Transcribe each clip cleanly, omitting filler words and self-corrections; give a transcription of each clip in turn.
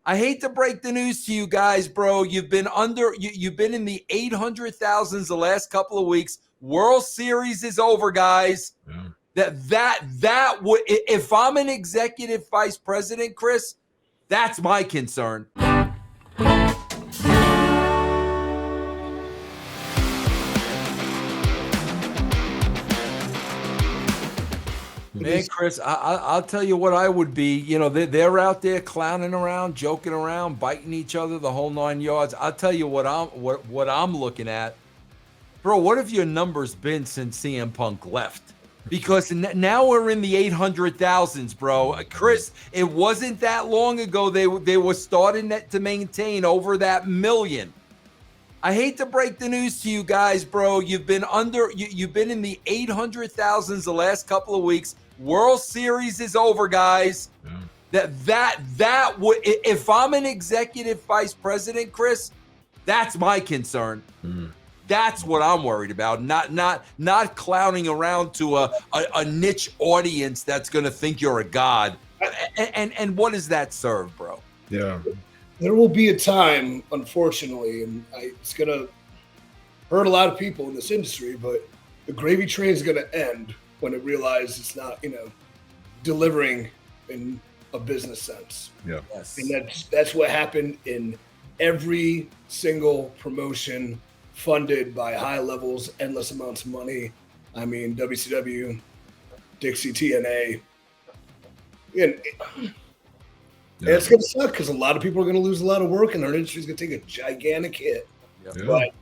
I hate to break the news to you guys, bro. You've been you've been in the 800,000s the last couple of weeks. World Series is over, guys. Yeah. That would, if I'm an executive vice president, Chris, that's my concern. Man, Chris, I'll tell you what I would be. You know, they're out there clowning around, joking around, biting each other, the whole 9 yards. I'll tell you what I'm looking at. Bro, what have your numbers been since CM Punk left? Because now we're in the 800,000s, bro. Chris, it wasn't that long ago they were starting to maintain over that million. I hate to break the news to you guys, bro. You've been you've been in the 800,000s the last couple of weeks. World Series is over, guys. Yeah. That would, if I'm an executive vice president, Chris, that's my concern. That's what I'm worried about. Not clowning around to a niche audience that's going to think you're a god. And what does that serve, bro? Yeah. There will be a time, unfortunately, and it's going to hurt a lot of people in this industry, but the gravy train is going to end when it realizes it's not, delivering in a business sense. Yeah. Yes. And that's what happened in every single promotion funded by high levels, endless amounts of money. I mean, WCW, Dixie, TNA. And it's going to suck because a lot of people are going to lose a lot of work and our industry is going to take a gigantic hit. Yeah. But,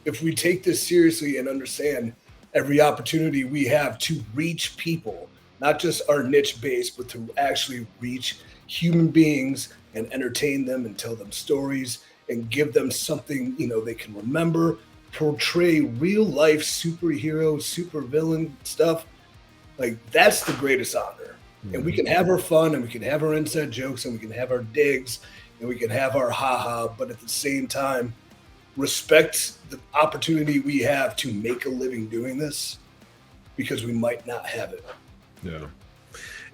if we take this seriously and understand every opportunity we have to reach people, not just our niche base, but to actually reach human beings and entertain them and tell them stories and give them something, they can remember, portray real life superhero, supervillain stuff. Like, that's the greatest honor. And we can have our fun and we can have our inside jokes and we can have our digs and we can have our haha, but at the same time, respect the opportunity we have to make a living doing this because we might not have it. Yeah.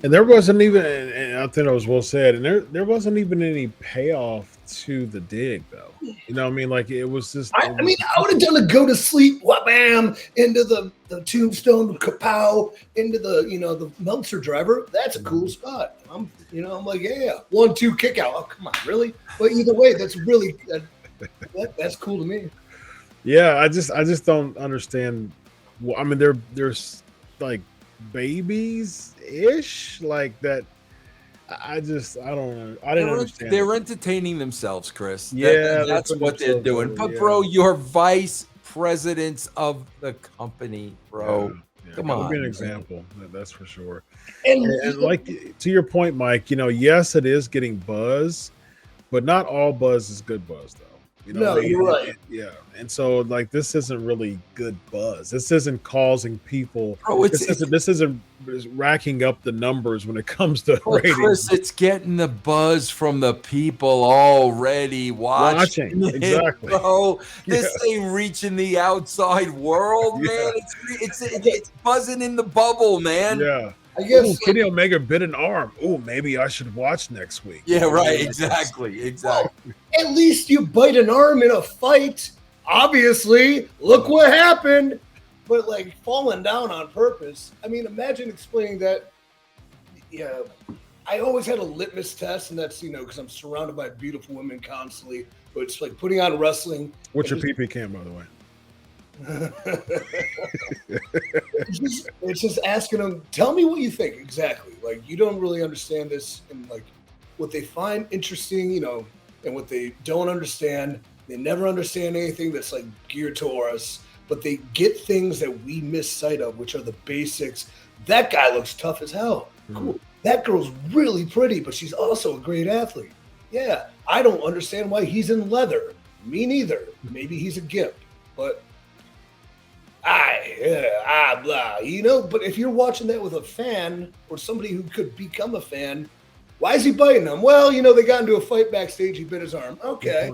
And there wasn't even, and I think it was well said, and there wasn't even any payoff to the dig, though. You know what I mean? Like, it was just. I would have done a go to sleep, wham, into the tombstone, kapow, into the Meltzer driver. That's a cool spot. I'm like, yeah, 1-2 kick out. Oh, come on, really? But either way, that's really that's cool to me. Yeah, I just don't understand. Well, I mean, there's like babies ish like that. I didn't understand. They're entertaining themselves, Chris. Yeah, that's what they're doing. But bro, you're vice presidents of the company, bro. Yeah. Come on, be an example. That's for sure. And like to your point, Mike, yes, it is getting buzz, but not all buzz is good buzz, though. No, you're right. Yeah, and so like this isn't really good buzz. This isn't causing people. Bro, this isn't racking up the numbers when it comes to ratings. Chris, it's getting the buzz from the people already watching. Exactly, bro. This ain't reaching the outside world, man. It's buzzing in the bubble, man. Yeah. I guess Kenny Omega bit an arm. Oh, maybe I should watch next week. Yeah, right. Exactly. Well, at least you bite an arm in a fight. Obviously, look what happened. But like falling down on purpose. I mean, imagine explaining that. Yeah, I always had a litmus test, and that's because I'm surrounded by beautiful women constantly. But it's like putting on wrestling. What's your PP cam, by the way? it's just asking them, tell me what you think exactly. Like, you don't really understand this, and like what they find interesting, and what they don't understand. They never understand anything that's like geared to us, but they get things that we miss sight of, which are the basics. That guy looks tough as hell. Cool. That girl's really pretty, but she's also a great athlete. Yeah, I don't understand why he's in leather. Me neither. Maybe he's a gimp, but blah. But if you're watching that with a fan or somebody who could become a fan, why is he biting them? Well, they got into a fight backstage. He bit his arm. Okay.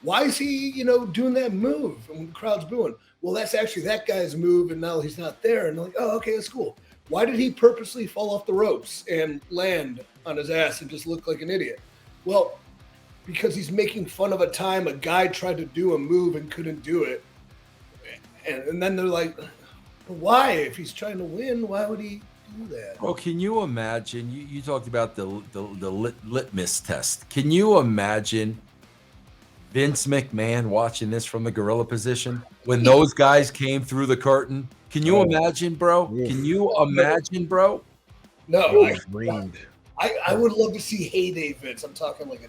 Why is he, doing that move? And the crowd's booing. Well, that's actually that guy's move, and now he's not there. And they're like, oh, okay, that's cool. Why did he purposely fall off the ropes and land on his ass and just look like an idiot? Well, because he's making fun of a time a guy tried to do a move and couldn't do it. And then they're like, why? If he's trying to win, why would he do that? Well, can you imagine? You talked about the litmus test. Can you imagine Vince McMahon watching this from the gorilla position when those guys came through the curtain? Can you imagine, bro? Can you imagine, bro? No, I would love to see Heyday Vince. I'm talking like a.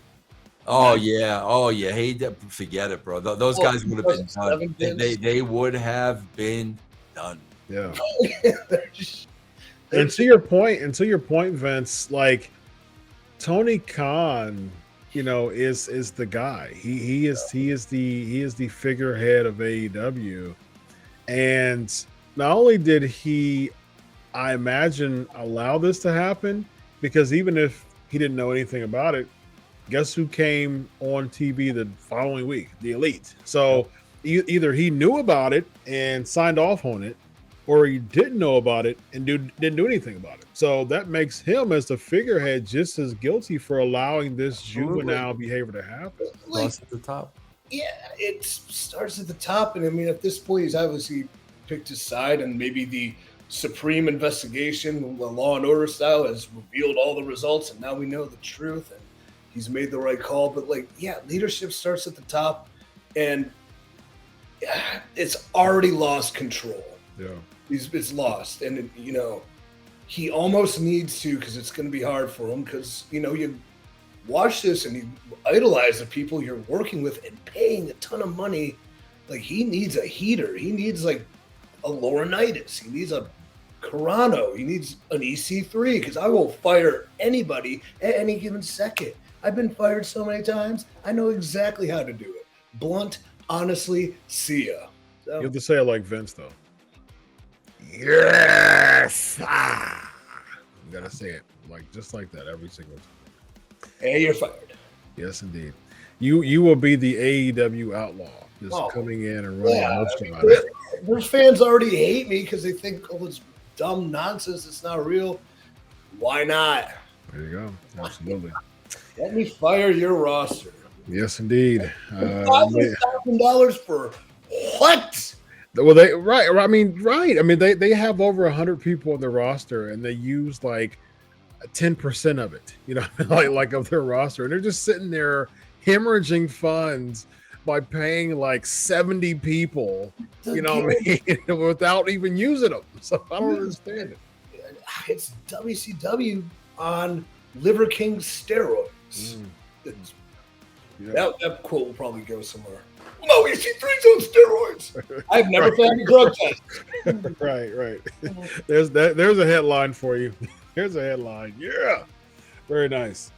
Oh yeah. Hey, forget it, bro. Those guys would have been done. They would have been done. Yeah. And to your point, Vince, like Tony Khan, is the guy. He is the figurehead of AEW, and not only did he, I imagine, allow this to happen, because even if he didn't know anything about it, guess who came on TV the following week? The Elite. So either he knew about it and signed off on it, or he didn't know about it and didn't do anything about it. So that makes him, as the figurehead, just as guilty for allowing this juvenile behavior to happen. Starts at the top. Yeah, it starts at the top. And I mean, at this point, he's obviously picked his side, and maybe the Supreme investigation, the Law and Order style, has revealed all the results, and now we know the truth, and he's made the right call. But leadership starts at the top, and it's already lost control. Yeah, it's lost, and he almost needs to, because it's going to be hard for him, because you watch this and you idolize the people you're working with and paying a ton of money. Like, he needs a heater. He needs like a Laurinaitis. He needs a Carano. He needs an EC3, because I will fire anybody at any given second. I've been fired so many times. I know exactly how to do it. Blunt, honestly, see ya. So, you have to say it like Vince, though. Yes! You gotta say it just like that every single time. Hey, you're fired. Yes, indeed. You will be the AEW outlaw, just coming in and running about it. Their fans already hate me because they think all this dumb nonsense that's not real. Why not? There you go. Absolutely. Let me fire your roster. Yes, indeed. $5,000 for what? Well, I mean, they have over 100 people on their roster, and they use like 10% of it, like of their roster, and they're just sitting there hemorrhaging funds by paying like 70 people, without even using them. So I don't understand it. It's WCW on Liver King steroids. That quote will probably go somewhere. No, EC3's on steroids. I've never found a drug test. Right. There's a headline for you. Here's a headline. Yeah. Very nice.